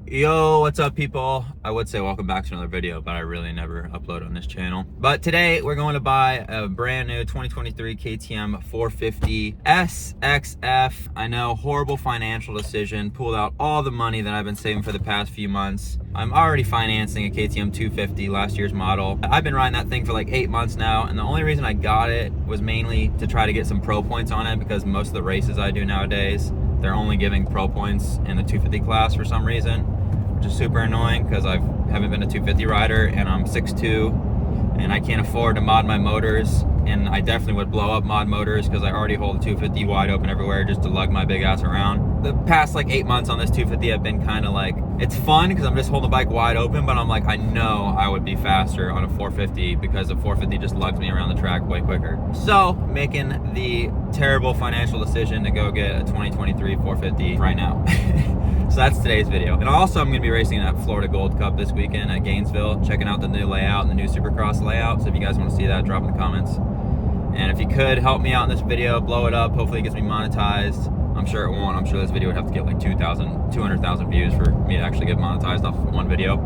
Yo, what's up, people? I would say welcome back to another video, but I really never upload on this channel. But today we're going to buy a brand new 2023 KTM 450sx-f. I know, horrible financial decision. Pulled out all the money that I've been saving for the past few months. I'm already financing a KTM 250, last year's model. I've been riding that thing for like 8 months now, and the only reason I got it was mainly to try to get some pro points on it, because most of the races I do nowadays, they're only giving pro points in the 250 class for some reason, which is super annoying because I haven't been a 250 rider and I'm 6'2", and I can't afford to mod my motors, and I definitely would blow up mod motors because I already hold a 250 wide open everywhere just to lug my big ass around. The past like 8 months on this 250 have been kind of like, it's fun because I'm just holding the bike wide open, but I'm like, I know I would be faster on a 450 because the 450 just lugs me around the track way quicker. So making the terrible financial decision to go get a 2023 450 right now. So that's today's video. And also I'm gonna be racing at Florida Gold Cup this weekend at Gainesville, checking out the new layout and the new Supercross layout. So if you guys wanna see that, drop in the comments. And if you could help me out in this video, blow it up. Hopefully it gets me monetized. I'm sure it won't. I'm sure this video would have to get like 200,000 views for me to actually get monetized off of one video.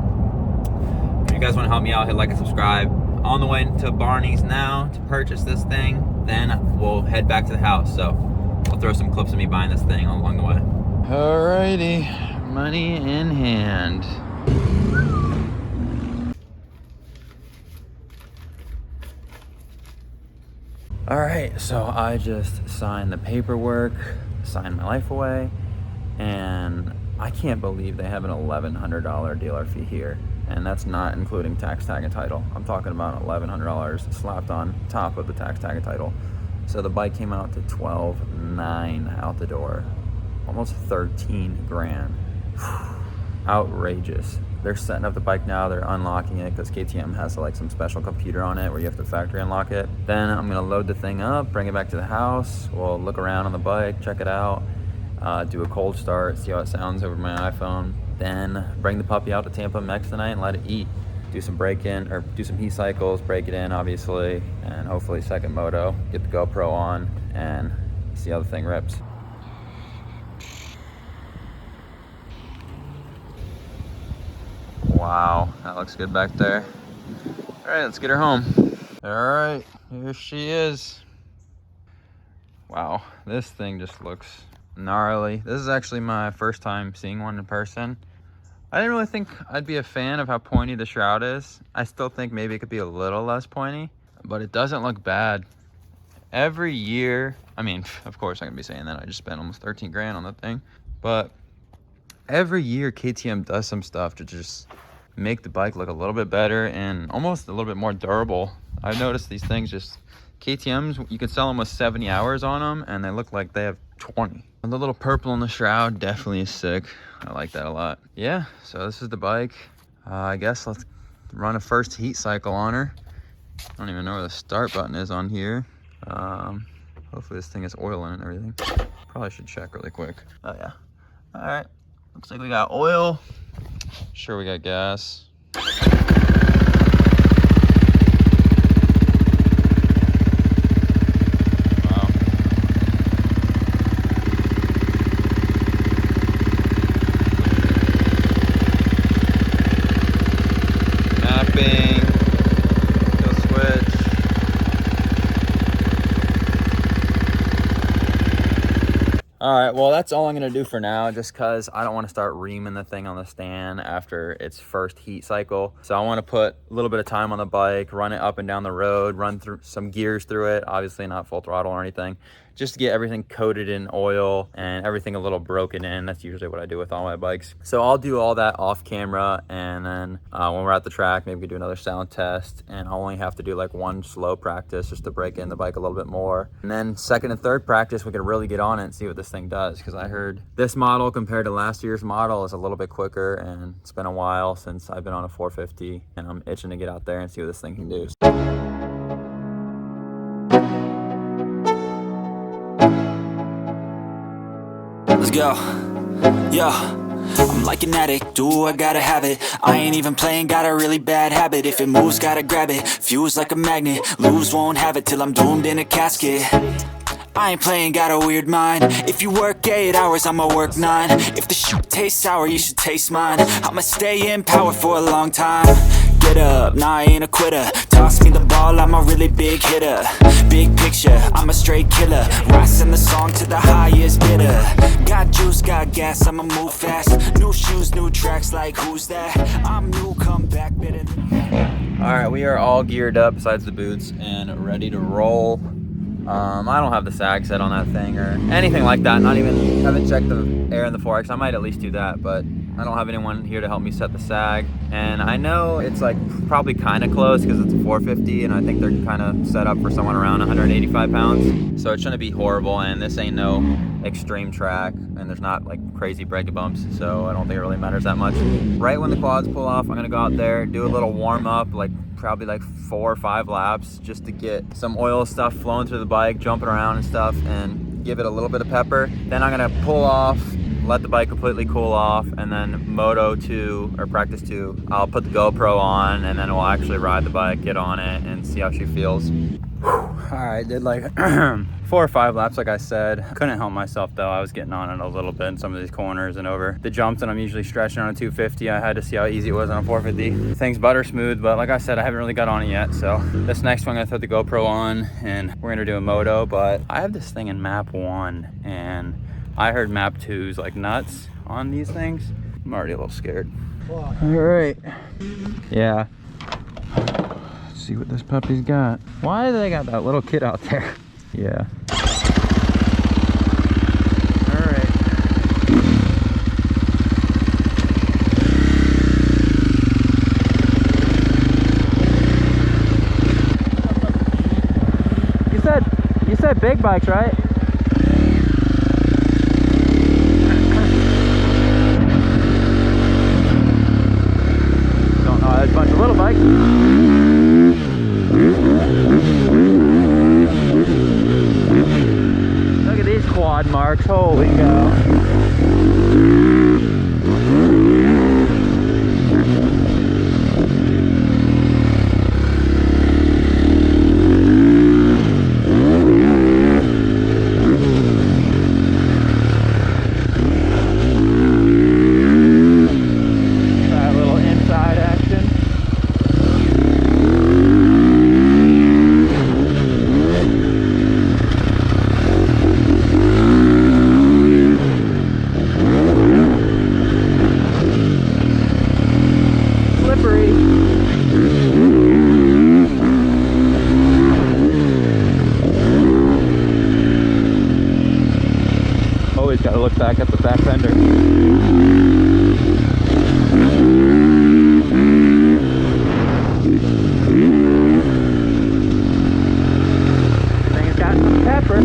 If you guys wanna help me out, hit like and subscribe. On the way to Barney's now to purchase this thing, then we'll head back to the house. So I'll throw some clips of me buying this thing along the way. Alrighty, money in hand. All right, so I just signed the paperwork, signed my life away, and I can't believe they have an $1,100 dealer fee here. And that's not including tax, tag, and title. I'm talking about $1,100 slapped on top of the tax, tag, and title. So the bike came out to $12,900 out the door. Almost 13 grand. Outrageous. They're setting up the bike now. They're unlocking it because KTM has like some special computer on it where you have to factory unlock it. Then I'm gonna load the thing up, bring it back to the house. We'll look around on the bike, check it out, do a cold start, see how it sounds over my iPhone. Then bring the puppy out to Tampa Mx tonight and let it eat. Do some break-in, or do some heat cycles, break it in obviously, and hopefully second moto, get the GoPro on and see how the thing rips. Wow, that looks good back there. All right, let's get her home. All right, here she is. Wow, this thing just looks gnarly. This is actually my first time seeing one in person. I didn't really think I'd be a fan of how pointy the shroud is. I still think maybe it could be a little less pointy, but it doesn't look bad. Every year, I mean, of course I'm gonna be saying that. I just spent almost 13 grand on that thing, but every year KTM does some stuff to just make the bike look a little bit better and almost a little bit more durable. I've noticed these things just, KTMs, you can sell them with 70 hours on them and they look like they have 20. And the little purple in the shroud definitely is sick. I like that a lot. Yeah, so this is the bike. I guess let's run a first heat cycle on her. I don't even know where the start button is on here. Hopefully this thing is oil in it and everything. Probably should check really quick. Oh yeah. All right, looks like we got oil. Sure, we got gas. Wow. Mapping. Kill switch. All right, well, that's all I'm gonna do for now, just cause I don't wanna start reaming the thing on the stand after its first heat cycle. So I wanna put a little bit of time on the bike, run it up and down the road, run through some gears through it, obviously not full throttle or anything, just to get everything coated in oil and everything a little broken in. That's usually what I do with all my bikes. So I'll do all that off camera, and then when we're at the track, maybe we do another sound test, and I'll only have to do like one slow practice just to break in the bike a little bit more. And then second and third practice, we can really get on it and see what this thing does, because I heard this model compared to last year's model is a little bit quicker, and it's been a while since I've been on a 450, and I'm itching to get out there and see what this thing can do. Let's go. Yo, I'm like an addict, do I gotta have it. I ain't even playing, got a really bad habit. If it moves, gotta grab it, fuse like a magnet. Lose, won't have it till I'm doomed in a casket. I ain't playing, got a weird mind. If you work 8 hours, I'ma work 9. If the shit tastes sour, you should taste mine. I'ma stay in power for a long time. Get up, nah, I ain't a quitter. Toss me the ball, I'm a really big hitter. Big picture, I'm a straight killer. Rising the song to the highest bidder. Got juice, got gas, I'ma move fast. New shoes, new tracks, like who's that? I'm new, come back better than... All right, we are all geared up besides the boots and ready to roll. I don't have the sag set on that thing or anything like that. Haven't checked the air in the 4X. I might at least do that, but I don't have anyone here to help me set the sag. And I know it's like probably kind of close because it's a 450, and I think they're kind of set up for someone around 185 pounds. So it shouldn't be horrible, and this ain't no extreme track, and there's not like crazy break bumps, so I don't think it really matters that much. Right when the quads pull off, I'm gonna go out there, do a little warm up, like probably like 4 or 5 laps, just to get some oil stuff flowing through the bike, jumping around and stuff, and give it a little bit of pepper. Then I'm gonna pull off, let the bike completely cool off, and then Moto 2 or practice 2, I'll put the GoPro on, and then we'll actually ride the bike, get on it, and see how she feels. All right, did like 4 or 5 laps, like I said. Couldn't help myself though. I was getting on it a little bit in some of these corners and over the jumps that I'm usually stretching on a 250. I had to see how easy it was on a 450. Things butter smooth, but like I said, I haven't really got on it yet. So this next one, I'm gonna throw the GoPro on and we're gonna do a moto. But I have this thing in map 1, and I heard map 2's like nuts on these things. I'm already a little scared. All right. Yeah. See what this puppy's got. Why do they got that little kid out there? Yeah. All right. You said big bikes, right? Don't know. There's a bunch of little bikes. Look at these quad marks, holy cow. That little inside action. Always got to look back at the back fender. Thing's got some pepper.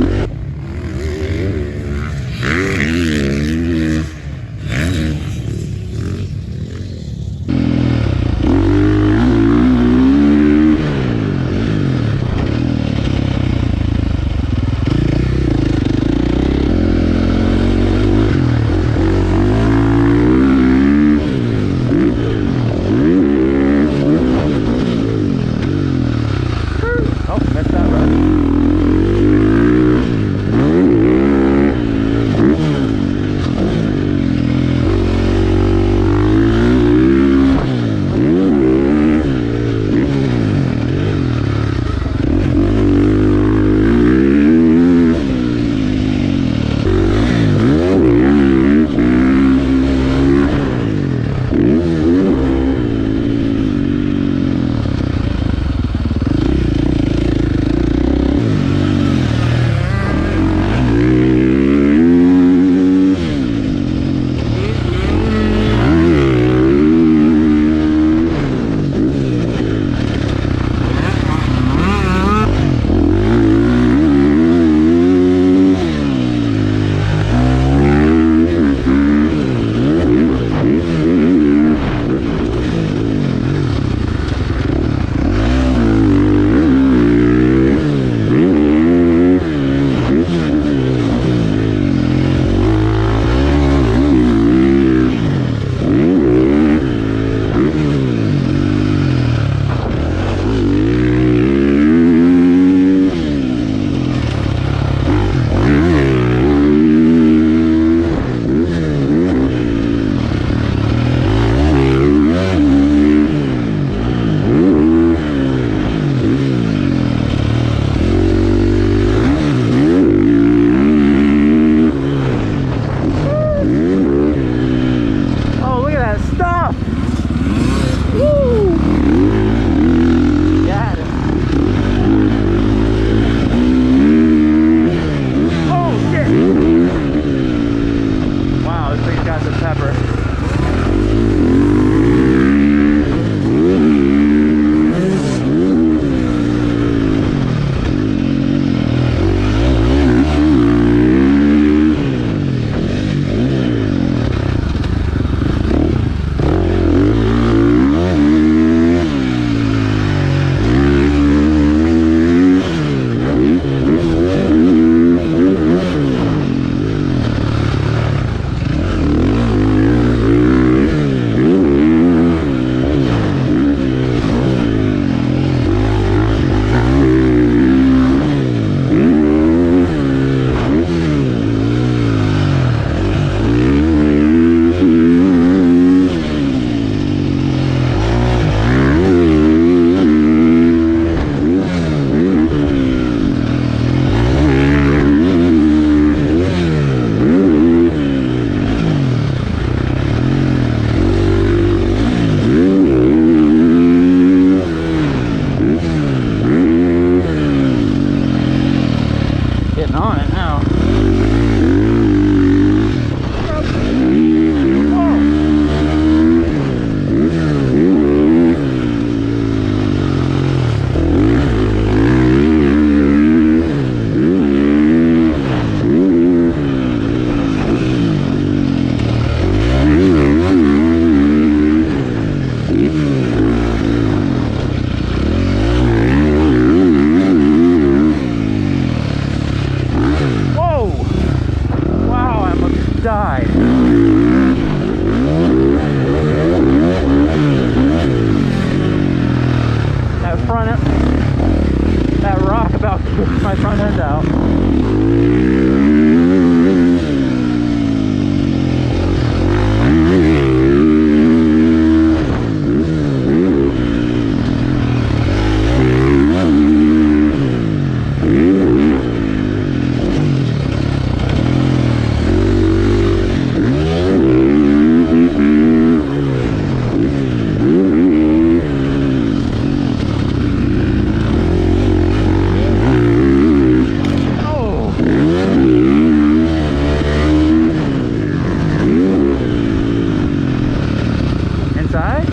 side.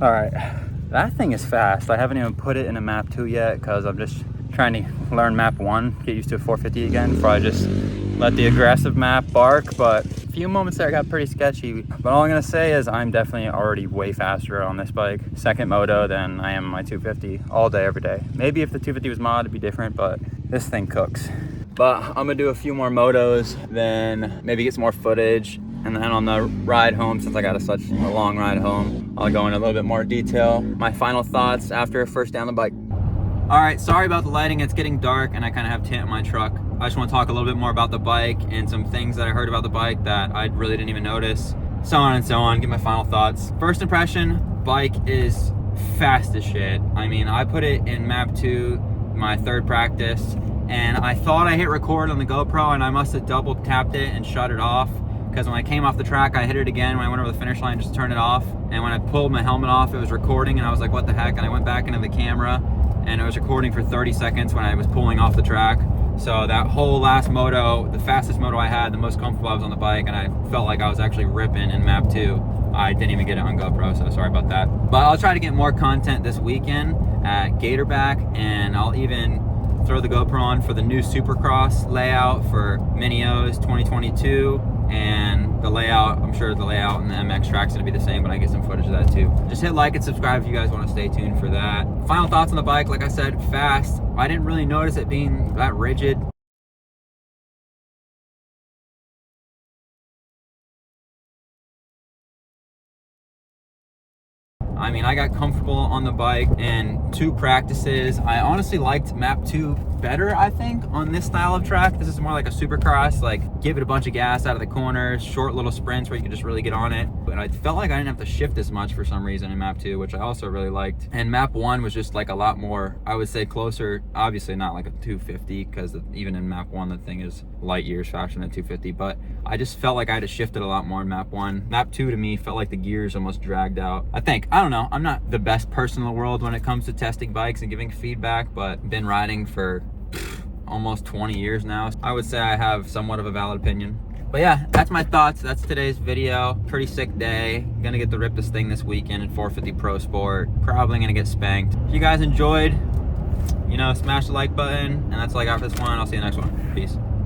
All right, that thing is fast. I haven't even put it in a map 2 yet because I'm just trying to learn map 1, get used to a 450 again before I just let the aggressive map bark. But a few moments there got pretty sketchy. But all I'm gonna say is I'm definitely already way faster on this bike, second moto, than I am on my 250 all day, every day. Maybe if the 250 was mod, it'd be different, but this thing cooks. But I'm gonna do a few more motos, then maybe get some more footage. And then on the ride home, since I got such a long ride home, I'll go into a little bit more detail. My final thoughts after first day on the bike. All right, sorry about the lighting. It's getting dark and I kind of have tint in my truck. I just want to talk a little bit more about the bike and some things that I heard about the bike that I really didn't even notice. So on and so on, get my final thoughts. First impression, bike is fast as shit. I mean, I put it in map 2, my third practice, and I thought I hit record on the GoPro and I must have double tapped it and shut it off. Because when I came off the track, I hit it again. When I went over the finish line, just turned it off. And when I pulled my helmet off, it was recording, and I was like, what the heck? And I went back into the camera, and it was recording for 30 seconds when I was pulling off the track. So that whole last moto, the fastest moto I had, the most comfortable I was on the bike, and I felt like I was actually ripping in map 2. I didn't even get it on GoPro, so sorry about that. But I'll try to get more content this weekend at Gatorback, and I'll even throw the GoPro on for the new Supercross layout for Mini-O's 2022. And the layout, I'm sure the layout and the MX track's gonna be the same, but I get some footage of that too. Just hit like and subscribe if you guys want to stay tuned for that. Final thoughts on the bike, like I said, fast. I didn't really notice it being that rigid. I mean, I got comfortable on the bike in 2 practices. I honestly liked map 2 better, I think, on this style of track. This is more like a supercross, like give it a bunch of gas out of the corners, short little sprints where you can just really get on it. But I felt like I didn't have to shift as much for some reason in map 2, which I also really liked. And map 1 was just like a lot more, I would say, closer, obviously not like a 250, because even in map 1 the thing is light years faster than 250, but I just felt like I had to shift it a lot more in map 1. Map 2 to me felt like the gears almost dragged out. I think, I don't know, I'm not the best person in the world when it comes to testing bikes and giving feedback, but been riding for almost 20 years now. I would say I have somewhat of a valid opinion. But yeah, that's my thoughts. That's today's video. Pretty sick day. Gonna get to rip this thing this weekend in 450 Pro Sport. Probably gonna get spanked. If you guys enjoyed, you know, smash the like button. And that's all I got for this one. I'll see you next one. Peace.